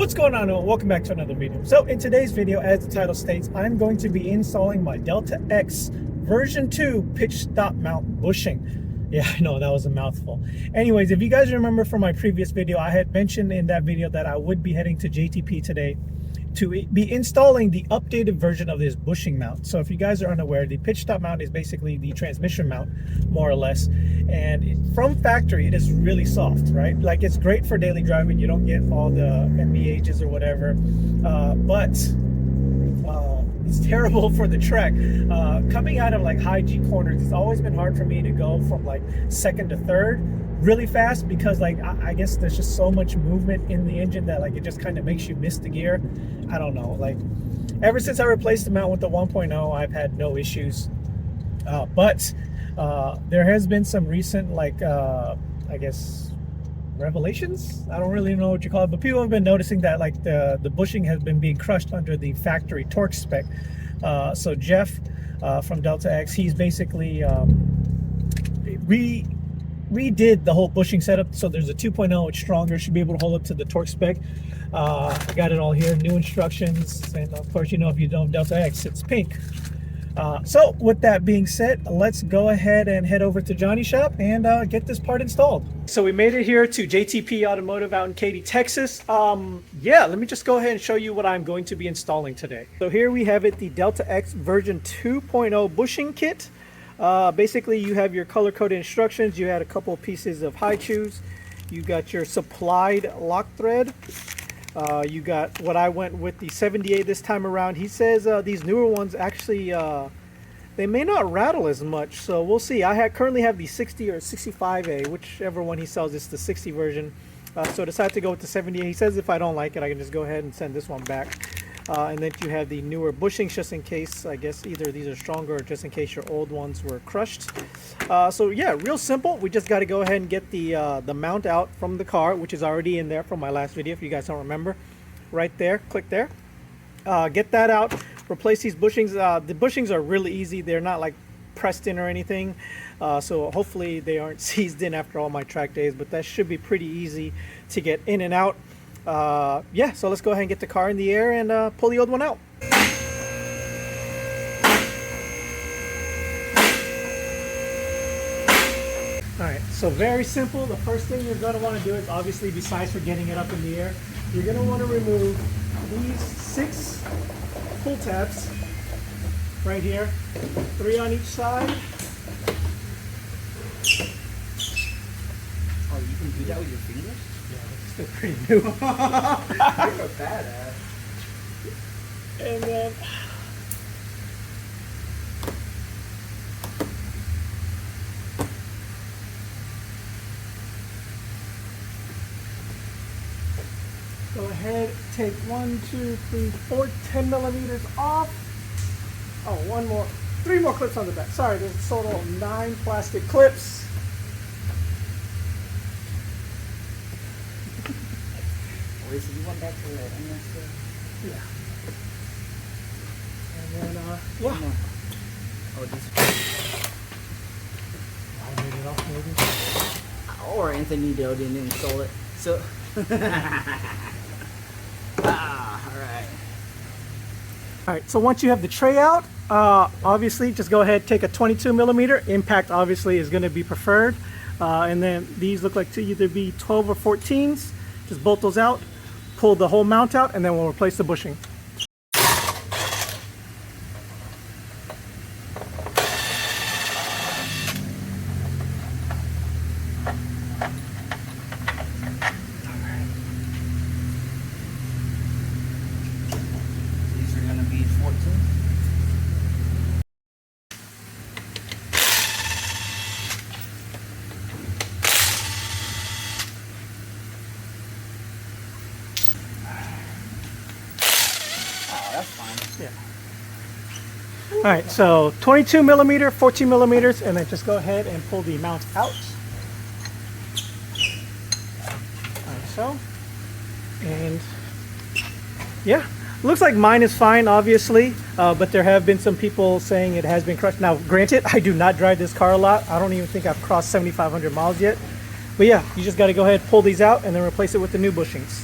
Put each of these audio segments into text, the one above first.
What's going on, and welcome back to another video. So in today's video, as the title states, I'm going to be installing my Delta X version 2 pitch stop mount bushing. Yeah, I know that was a mouthful. Anyways, if you guys remember from my previous video, I had mentioned in that video that I would be heading to JTP today to be installing the updated version of this bushing mount. So if you guys are unaware, the pitch stop mount is basically the transmission mount, more or less. And from factory, it is really soft, right? Like, it's great for daily driving. You don't get all the MBHs or whatever, but it's terrible for the trek. Coming out of like high G corners, it's always been hard for me to go from like second to third really fast, because like I guess there's just so much movement in the engine that like it just kind of makes you miss the gear. I don't know, like ever since I replaced the mount with the 1.0, I've had no issues, but there has been some recent like I guess revelations, I don't really know what you call it, but people have been noticing that like the bushing has been being crushed under the factory torque spec. So Jeff from Delta X, he's basically redid the whole bushing setup. So there's a 2.0, it's stronger, should be able to hold up to the torque spec. I got it all here, new instructions, and of course, you know, if you don't have Delta X, it's pink. So with that being said, let's go ahead and head over to Johnny's shop and get this part installed. So we made it here to JTP Automotive out in Katy, Texas. Yeah, let me just go ahead and show you what I'm going to be installing today. So here we have it, the Delta X version 2.0 bushing kit. Basically, you have your color-coded instructions. You had a couple of pieces of high chews. You got your supplied lock thread. You got what I went with, the 78 this time around. He says these newer ones actually they may not rattle as much, so we'll see. I currently have the 60 or 65A, whichever one he sells. It's the 60 version. So I decided to go with the 78. He says if I don't like it, I can just go ahead and send this one back. And then you have the newer bushings, just in case, I guess either these are stronger or just in case your old ones were crushed. So yeah, real simple. We just got to go ahead and get the mount out from the car, which is already in there from my last video, if you guys don't remember. Right there, click there. Get that out, replace these bushings. The bushings are really easy. They're not like pressed in or anything. So hopefully they aren't seized in after all my track days, but that should be pretty easy to get in and out. Yeah, so let's go ahead and get the car in the air and pull the old one out. Alright, so very simple. The first thing you're going to want to do is, obviously, besides for getting it up in the air, you're going to want to remove these 6 pull tabs right here, 3 on each side. Oh, you can do that with your fingers? Still pretty new. You're a badass. And then go ahead, take 1, 2, 3, 4, 10 millimeters off. Oh, 1 more, 3 more clips on the back. Sorry, there's a total of 9 plastic clips. Wait, so you want that to red? Yeah. And then, yeah. Oh, this. I made it off, maybe. Or Anthony Doe didn't install it. So. Alright. Alright, so once you have the tray out, obviously just go ahead, take a 22 millimeter. Impact obviously is going to be preferred. And then these look like to either be 12 or 14s. Just bolt those out, pull the whole mount out, and then we'll replace the bushing. These are going to be 14. That's fine. Yeah. Alright, so 22 millimeter, 14 millimeters, and then just go ahead and pull the mount out. Like so. And yeah, looks like mine is fine, obviously, but there have been some people saying it has been crushed. Now, granted, I do not drive this car a lot. I don't even think I've crossed 7,500 miles yet. But yeah, you just got to go ahead, pull these out, and then replace it with the new bushings.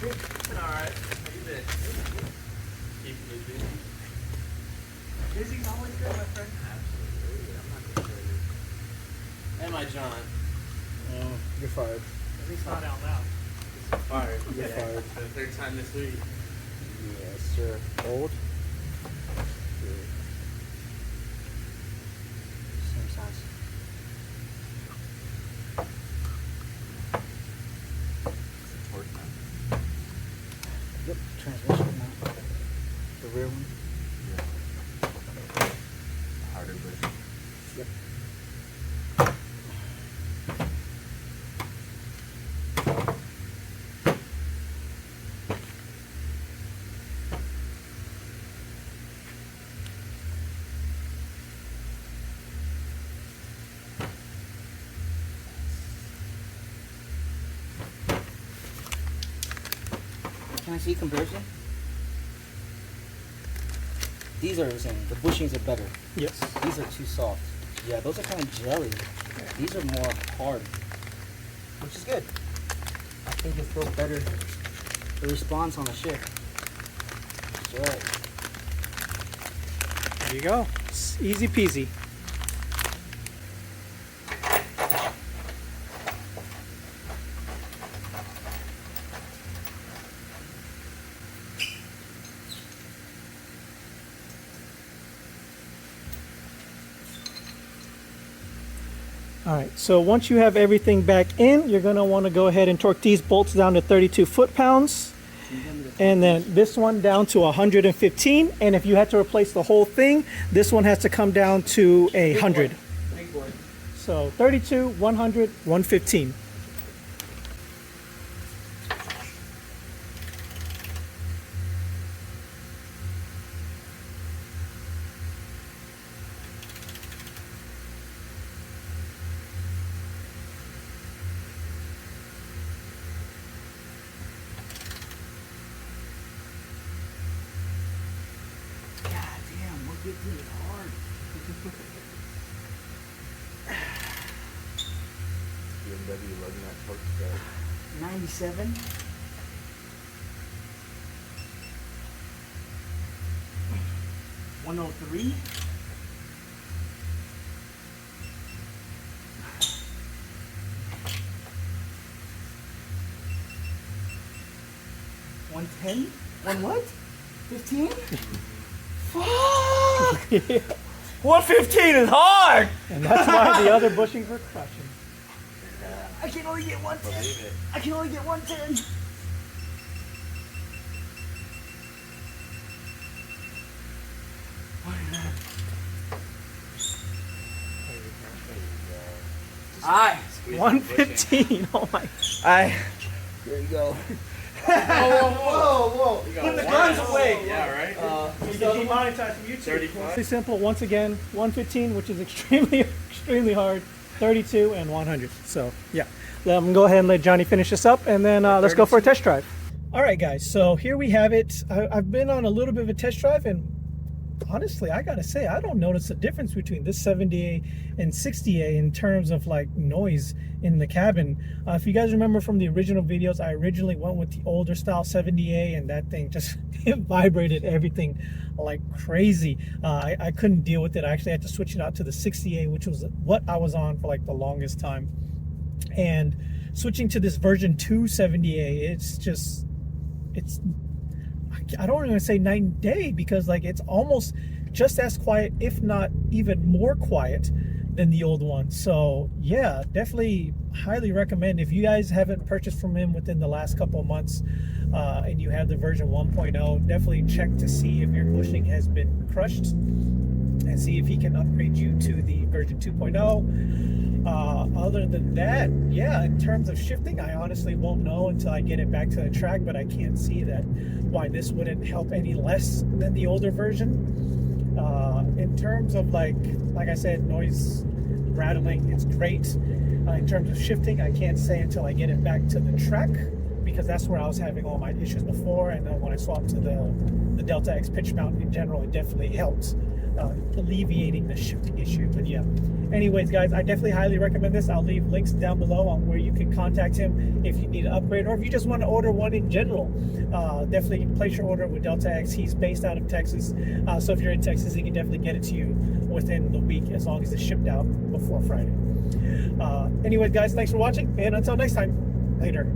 Alright. How you been? Keeping me busy. Busy's always good, my friend. Absolutely. I'm not gonna tell you. Am I, John? You're fired. At least not out loud. Fired. You're fired. For the third time this week. Yes, sir. Old. Same size. Yep, transmission mount. The rear one. Harder version. Yep. Can I see comparison? These are the bushings are better. Yes. These are too soft. Yeah, those are kind of jelly. These are more hard, which is good. I think it feels better. The response on the shift. That's right. There you go. It's easy peasy. All right, so once you have everything back in, you're gonna wanna go ahead and torque these bolts down to 32 foot-pounds. And then this one down to 115. And if you had to replace the whole thing, this one has to come down to 100. Big boy. So 32, 100, 115. God damn, what good thing is hard. BMW loading that torque stud. 97. $103. $110. One what? 15? Fuck! 115 is hard! And that's why the other bushings were crushing. I can only get 110. Believe it. I can only get 110. Aye. 115. Oh my. Aye. There you go. Whoa. Put the guns away. Yeah, right? You get demonetized from YouTube. 35. Pretty simple. Once again, 115, which is extremely hard. 32 and 100. So yeah, go ahead and let Johnny finish this up, and then let's go for a test drive. All right, guys. So here we have it. I've been on a little bit of a test drive, and honestly, I gotta say, I don't notice a difference between this 70A and 60A in terms of like noise in the cabin. If you guys remember from the original videos, I originally went with the older style 70A, and that thing just it vibrated everything like crazy. I couldn't deal with it. I actually had to switch it out to the 60A, which was what I was on for like the longest time. And switching to this version 2 70A, it's I don't even say night and day, because like it's almost just as quiet, if not even more quiet than the old one. So yeah, definitely highly recommend. If you guys haven't purchased from him within the last couple of months and you have the version 1.0, definitely check to see if your bushing has been crushed and see if he can upgrade you to the version 2.0. Other than that, yeah, in terms of shifting, I honestly won't know until I get it back to the track, but I can't see that why this wouldn't help any less than the older version. In terms of like I said, noise rattling, it's great. In terms of shifting, I can't say until I get it back to the track, because that's where I was having all my issues before. And then when I swapped to the Delta X pitch mount in general, it definitely helped. alleviating the shipping issue. But yeah, anyways, guys, I definitely highly recommend this. I'll leave links down below on where you can contact him if you need an upgrade, or if you just want to order one in general. Definitely place your order with Delta X. He's based out of Texas, so if you're in Texas, he can definitely get it to you within the week, as long as it's shipped out before Friday. Anyways, guys, thanks for watching, and until next time, later.